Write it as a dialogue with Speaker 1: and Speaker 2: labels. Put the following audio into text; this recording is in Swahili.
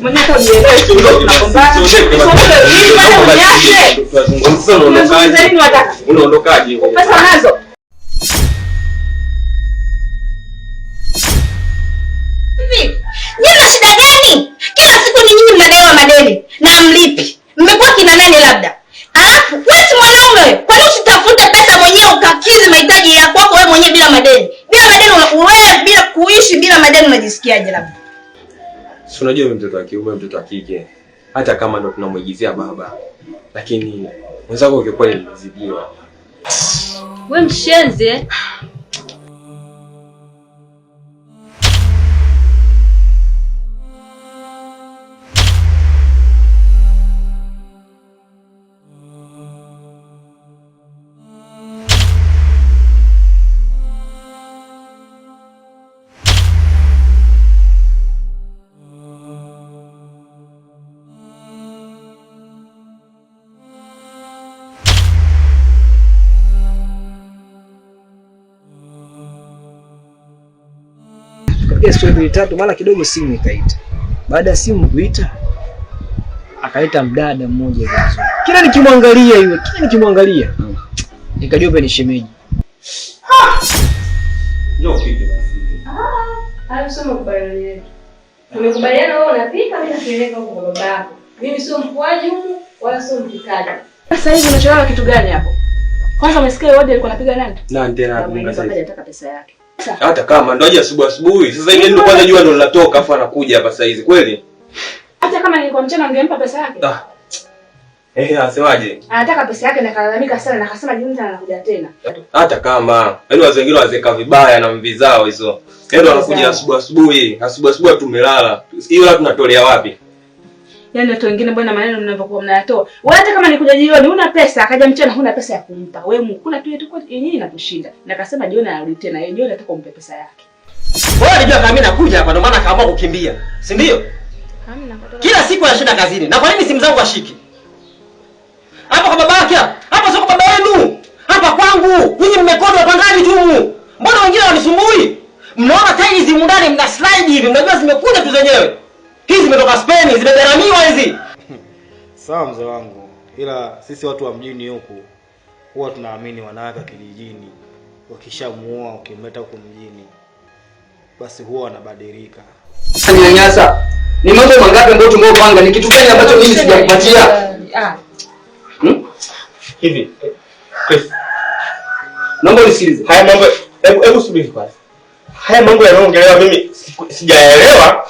Speaker 1: Mwenye hata unielewe tunagombana.
Speaker 2: Unaondokaje?
Speaker 1: Pesa nazo.
Speaker 3: Hivi, nyinyi shida gani? Kila siku ni nyinyi mnadaiwa madeni na mlipi. Mmekuwa kina nani labda? Alafu wewe si mwanaume, kwa nini usitafute pesa mwenyewe ukakidhi mahitaji ya kwako wewe mwenyewe bila madeni? Bila madeni wewe bila kuishi bila madeni unajisikiaje labda?
Speaker 2: Si unajua mimi mtoto wa kiume, mtoto wa kike. Hata kama ndo tunamuigizia baba. Lakini mwenzako ungekuwa nilizidiwa.
Speaker 4: Wewe mshenze.
Speaker 5: Kapiga story tatu mara kidogo simu ikaita. Baada ya simu kuita akaita mdada mmoja vizuri. Kila nikimwangalia nikajua ni shemeji.
Speaker 2: Njoo pige basi.
Speaker 4: Hayo sio makubaliano yetu. Tumekubaliana wewe unapika mimi napeleka huko kwa baba yako. Mimi sio mfuaji huko wala sio mpikaji.
Speaker 1: Sasa hivi unachelewa kitu gani hapo? Kwanza umesikia order alikuwa anapiga nani?
Speaker 2: Na tena anapiga sasa.
Speaker 1: Anataka pesa yake.
Speaker 2: Hata kama ndo aje asubuhi. Sasa hivi ndio kwanza jua ndo linatoka afu anakuja hapa saa hizi kweli?
Speaker 1: Hata kama nilikuwa mchana ningempa pesa yake.
Speaker 2: Asemaje?
Speaker 1: Anataka pesa yake na kalalamika sana na akasema jioni anakuja tena.
Speaker 2: Hata kama yaani wazee wengine wazeka vibaya na mvi zao hizo. Ndio anakuja asubuhi tumelala. Hiyo la tunatolea wapi?
Speaker 1: Yaani watu wengine bwana maneno mnavyokuwa mnayatoa. Wewe hata kama nikuja jioni huna pesa, akaja mchana huna pesa ya kumpa. Wewe mkula tu yetu yenyewe inakushinda. Na akasema jioni anarudi tena. Yeye jioni ataka umpe pesa yake.
Speaker 6: Wewe unajua kama mimi nakuja hapa ndio maana akaamua kukimbia. Si ndio? Kila siku anashinda kazini. Na kwa nini simu zangu ashiki? Hapa kwa babake hapa sio kwa baba yenu. Hapa kwangu. Nyinyi mmekodwa kwa ndani tu. Mbona wengine wanisumbui? Mnaona tiles hizi ndani mna slide hivi. Mnajua zimekuja tu zenyewe. Hizi zimetoka Spain, zimegharamiwa hizi.
Speaker 7: Sawa mzee wangu. Ila sisi watu wa mjini huku huwa tunaamini wanawake kijijini wakishamuoa ukimleta huko mjini basi huwa wanabadilika.
Speaker 5: Nyanyasa. Ni mambo mangapi ambayo tumepanga? Ni kitu gani ambacho mimi sijakupatia?
Speaker 2: Hivi. Chris.
Speaker 5: Naomba nisikilize.
Speaker 2: Haya mambo hebu subiri kwanza. Haya mambo yanaongelewa mimi sijaelewa.